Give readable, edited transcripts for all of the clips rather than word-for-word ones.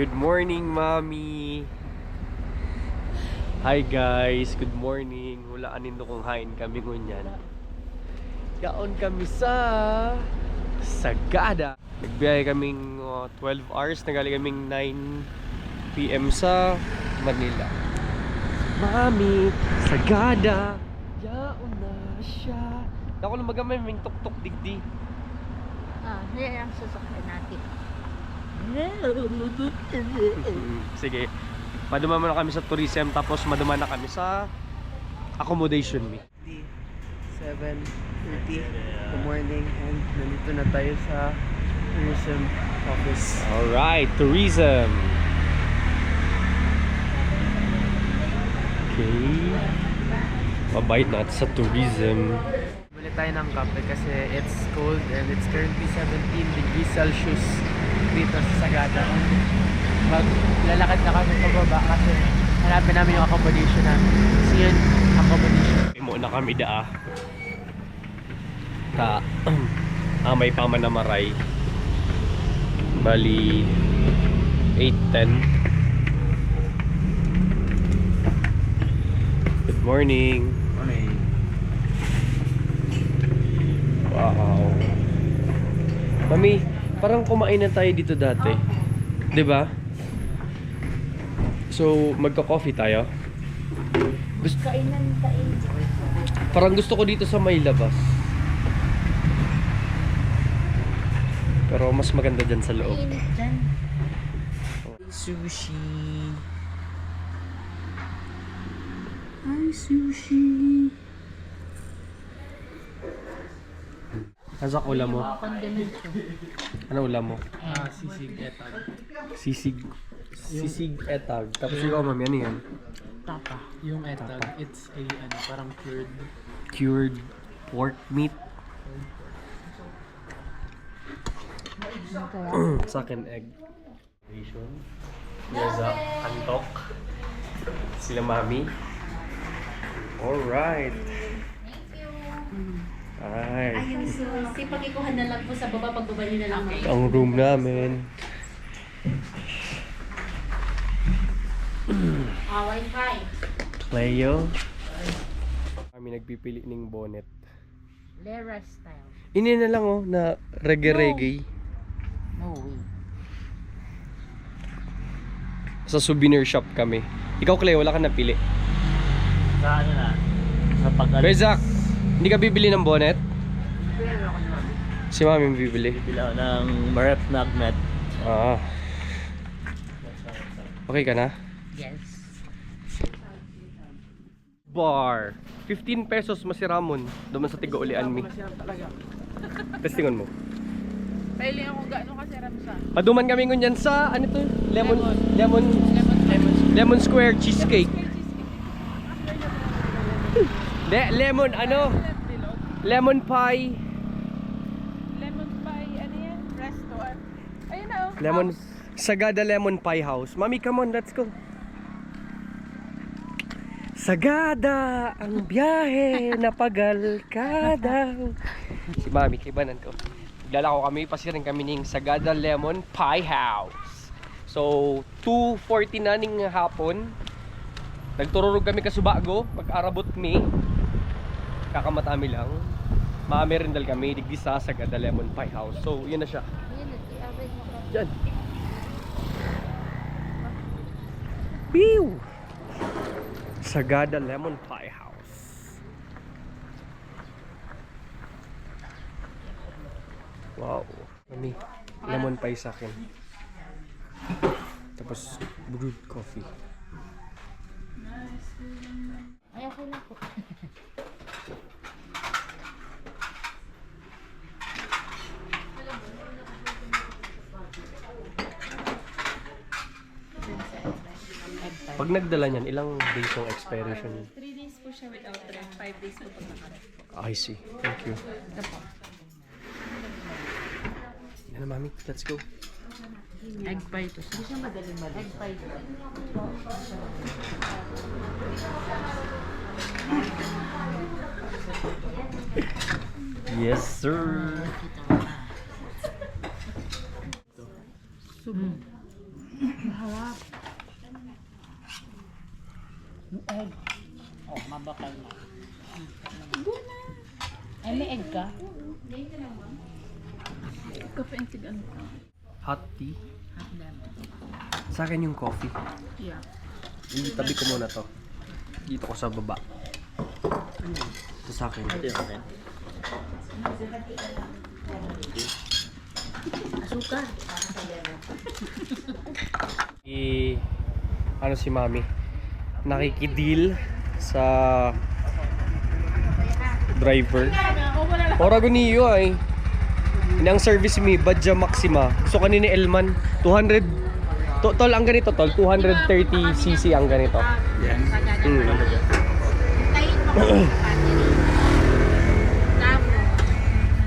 Good morning, Mommy. Hi guys, good morning. Hulaan nindo kung hain kami ngunyan. Yaon kami sa Sagada. Nagbiyahe kaming 12 hours. Nagali kaming 9 PM sa Manila. Mami, Sagada. Yaon na siya. Ako lang magamay may tuk-tuk digdi. Yan ang sasakyan natin. Sige. Maduman muna kami sa tourism tapos maduman na kami sa accommodation me. 7:30 in the morning and nandito na tayo sa tourism office. Alright, tourism. Okay. Babayad natin sa tourism. Bili tayo ng kape kasi it's cold and it's currently 17 degrees Celsius dito sa Sagada. Maglalakad na kami pababa kasi hanapin namin yung accommodation namin. Kasi yun, accommodation. Muna kami daa. May paman na maray. Bali 8:10. Good morning. Morning. Wow. Mami, parang kumain na tayo dito dati. 'Di ba? So, magka-coffee tayo. Kainan tayo. Parang gusto ko dito sa may labas. Pero mas maganda dyan sa loob. Init dyan. Sushi. Ay, sushi. Nasa ulam mo? Condiment ko. Ano ulam mo? Sisig etag. Sisig etag. Tapos ikaw, mami, ano yan? Tapa. Yung etag, it's a parang cured. Cured pork meat. Sa akin, egg. There's a antok. Sila mami. Alright. Ay. Ayun, si pagkikuhan na lang po sa baba, pagbaba nyo na lang. Okay. Ang room namin. Wi-Fi. Cleo. Kami nagpipili ng bonnet. Lera style. Ini na lang oh, na reggae. No way. Sa souvenir shop kami. Ikaw, Cleo, wala ka napili. Sa ano na? Sa pag-alis. Bezak, hindi ka bibili ng bonnet? Si mami bibili. Bibili ako ng Marep Nagmet. Okay ka na? Yes. Bar. 15 pesos masiramon. Duman sa tiga-ulian mi. Testingon mo. Pailing ako gaano kasi ramsa. Paduman kami ngunyan sa, ano to? Lemon Square Cheesecake. Lemon, ano? Lemon pie. Lemon pie, ano yan? Restaurant. Ayun na oh. Lemon, Sagada Lemon Pie House. Mami, come on, let's go. Sagada, ang biyahe, napagal ka daw. Si Mami, kibanan ko. Lalako kami, pasirin kami ng Sagada Lemon Pie House. So, 2:40 na ning hapon. Nagtururog kami kasubago, pag-arabot mi. Kakamatami lang. Mamerindal kami, digdi sa Sagada Lemon Pie House. So, yun na siya. Diyan. Pew! Sagada Lemon Pie House. Wow. Mami, lemon pie sa akin. Tapos brewed coffee. Ay, okay na po. Pag nagdala niyan, ilang days yung expiration? 3 days po siya without rent, 5 days po pag nakarap. I see. Thank you. Yan na, Mami. Let's go. Egg pie to. Hindi siya madaling Egg pie. Yes, sir. Harap. Egg. Oh, mabakal mo. Ay, may egg ka? Kape and tig ano ka? Hot tea. Hot lemon. Sa akin yung coffee. Yeah. Tabi ko muna to. Dito ko sa baba. Ito sa akin. Asukar. Ano si Mami? Nakikideal sa driver. Ora niyo ay. Inang service mi Badja Maxima. Gusto kanini Elman 200 tol ang ganito tol 230cc ang ganito. Yan.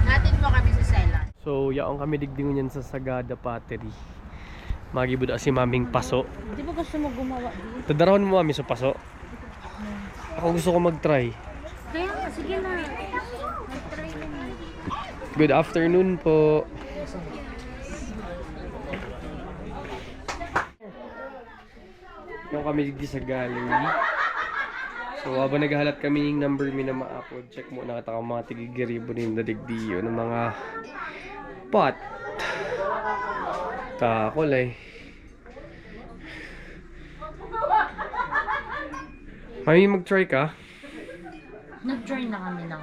Natin mo kami sa Ceylon. So, yaong kami digdingon yan sa Sagada Pottery. Magibuda si Maming paso. Di ba gusto mo gumawa dito? Tadarahon mo Mami sa paso. Ako gusto ko mag-try. Kaya, sige na. Mag-try lang. Good afternoon po. Yung kami digdi sa gallery. So, habang naghahalat kami ng number mi na ma-upload, check mo na kita mga tigigiribo rin na digdiyo ng mga pot. Kakulay. Mami, mag-try ka? Nag-try na kami ng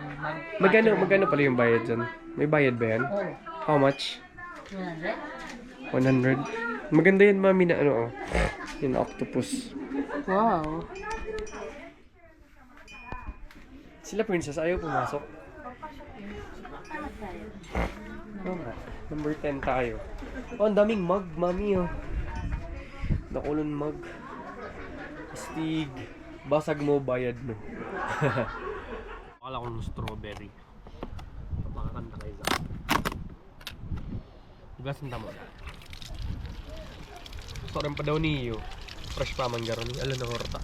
Magkano pala yung bayad dyan? May bayad ba yan? Oh, How much? 100? 100. Maganda yan, Mami, na ano, oh. Yung octopus. Wow. Sila princess, ayaw pumasok. Oo nga. Number 10 tayo. Oh, ang daming mug, Mami, oh. Nakulon mug. Astig. Basag mo, bayad mo. Akala ko ng strawberry. Papakakanta kayo sa Ugasan tama. Sorang pa daw niyo. Fresh pa man garon. Alam na horta.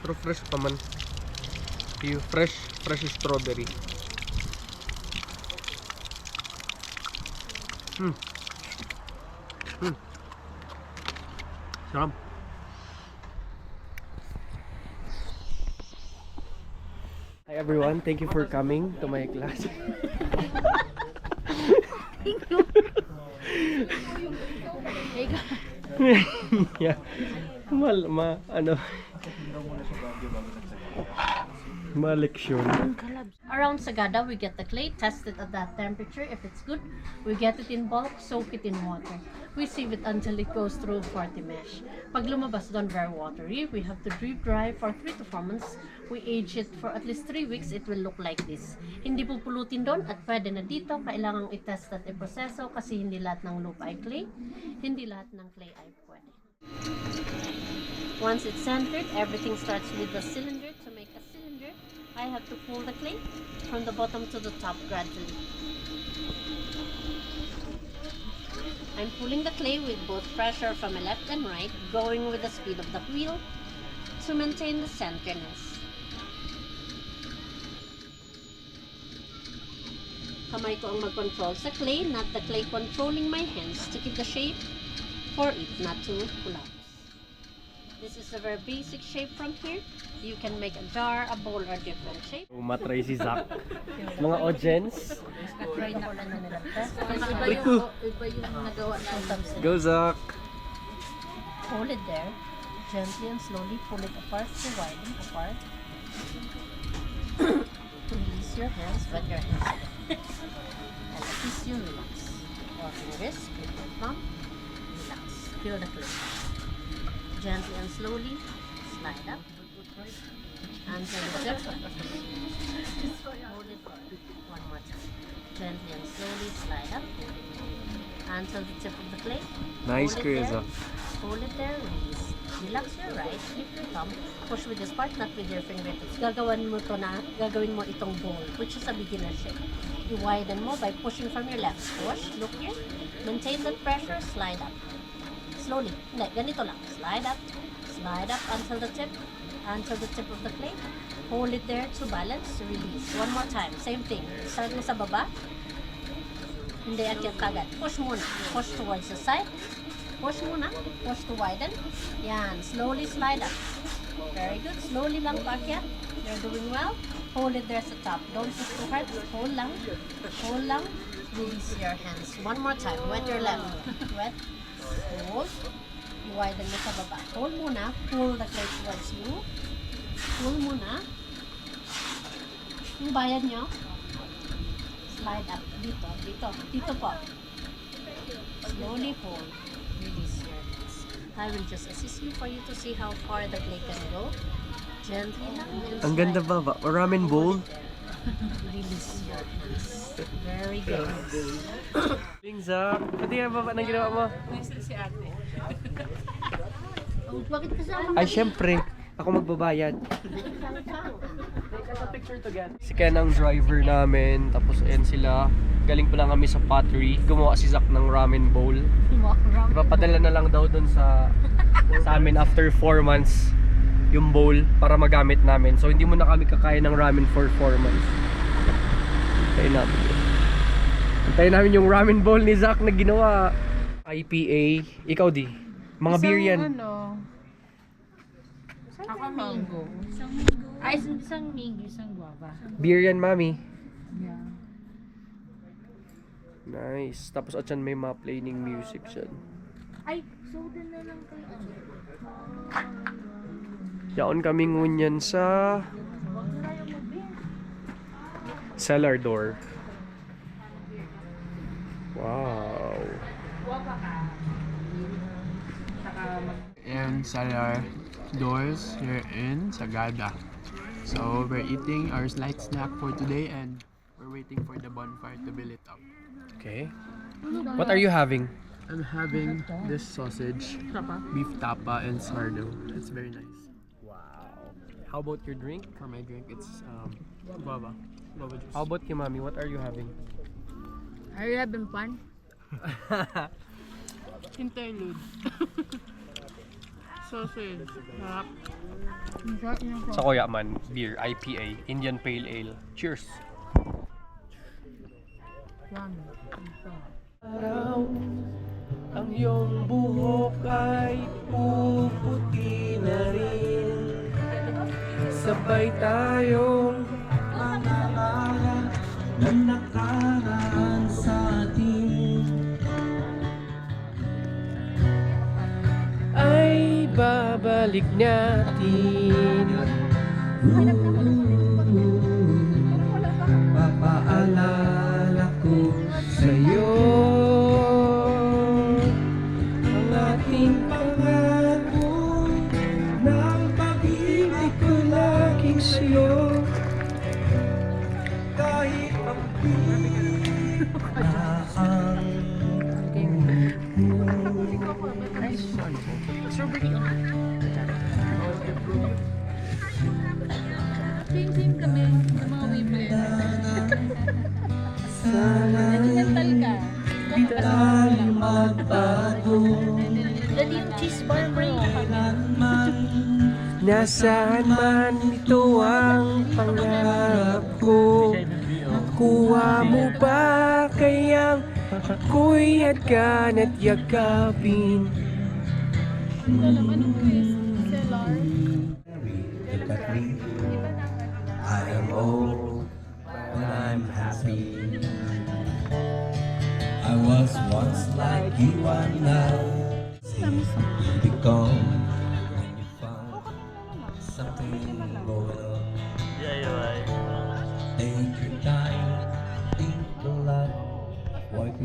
Pero fresh pa man. Yung fresh strawberry. Sarap. Hi everyone, thank you for coming to my class. Yeah. Maleksyon. Around Sagada, we get the clay, test it at that temperature. If it's good, we get it in bulk, soak it in water. We sieve it until it goes through 40 mesh. Pag lumabas doon very watery, we have to drip dry for 3 to 4 months. We age it for at least 3 weeks, it will look like this. Hindi pupulutin doon at pwede na dito. Kailangang i-test at i-proseso kasi hindi lahat ng loop ay clay. Hindi lahat ng clay ay pwede. Once it's centered, everything starts with the cylinder. To make a cylinder, I have to pull the clay from the bottom to the top gradually. I'm pulling the clay with both pressure from my left and right, going with the speed of the wheel to maintain the centerness. Kamay ko ang mag-control sa clay, not the clay controlling my hands to keep the shape for it not to collapse. This is a very basic shape from here. You can make a jar, a bowl, or different shape. Matry si Zach. Mga audience. Try na ulan na nila test. Iba yung nagawa na. Go Zach! Hold it there. Gently and slowly pull it apart to widen apart. Release your hands when your hands and at least you relax. Your fingers, grip your thumb, relax. Feel the clay. Gently and slowly slide up until the tip. Hold it one more time. Gently and slowly slide up until the tip of the clay. Nice, Hold it Kuya there. Zach. Hold it there, release. Relax your right, lift your thumb, push with this part, not with your fingertips. Gagawin mo gagawin mo itong bowl, which is a beginner shape. You widen mo by pushing from your left. Push, look here, maintain that pressure, slide up. Slowly, hindi, ganito lang. Slide up until the tip, Onto the tip of the plate. Hold it there to balance, release. One more time, same thing. Start mo sa baba. Hindi akyat kagad. Push muna. Push towards the side. Push muna. Push to widen. Yan. Slowly slide up. Very good. Slowly lang paakyat. You're doing well. Hold it there sa top. Don't push too hard. Hold lang. Hold lang. Release your hands. One more time. Wet your left. Wet. Hold. Widen mo sa baba. Hold muna. Pull the plate towards you. Pull muna. Yung bayad nyo. Slide up. Dito. Dito. Dito po. Slowly pull. Release your hands. I will just assist you for you to see how far the plate can go. Gently lang. Ang ganda ba? Ramen bowl? Release your hands. Very good. Zach, pati nga ba nang ginawa mo? Si ate. Oh, bakit kasama Ay, syempre. Ako magbabayad. Si Ken ang driver namin. Tapos ayan sila. Galing pa lang kami sa pottery. Gumawa si Zach ng ramen bowl. Ipapadala na lang daw dun sa amin after 4 months yung bowl para magamit namin. So hindi mo na kami kakain ng ramen for 4 months. Antayin namin. Antayin namin yung ramen bowl ni Zach na ginawa. IPA. Ikaw di. Mga beer yan. Ano? Ako mango. Isang mango. Ay, isang mango, isang guava. Beer yan, mami. Yeah. Nice. Tapos at yan may mga playing music dyan. Ay, soda na lang kayo. Yaon kami ngunyan sa cellar door. Wow. And cellar doors here in Sagada. So we're eating our light snack for today and we're waiting for the bonfire to be lit up. Okay. What are you having? I'm having this sausage, beef tapa and sardo. It's very nice. Wow. How about your drink? For my drink, it's guava juice. How about you, mami? What are you having? Are you having fun? Interlude. Sausage. Harap. Sa Kuya Man, beer, IPA, Indian Pale Ale. Cheers! Araw, ang iyong buhok ay puputi na rin. Sabay tayong mangalala ng nakaraan sa atin. Ay babalik natin. Papaalala ko sa'yo ang ating pangako ng pag-ibig ko laging sa'yo. Kahit Same kami sa mga wavelength. Nagkinantal ka. tayo magbago. Dali yung cheese bar mo yung Nasaan man ito ang pangarap ko. Kuha mo ba kayang ako'y hadgan at yakapin? Look at me, I am old and I'm happy. I was once like you are now. You become when you found something going on. Take your time, think a lot. What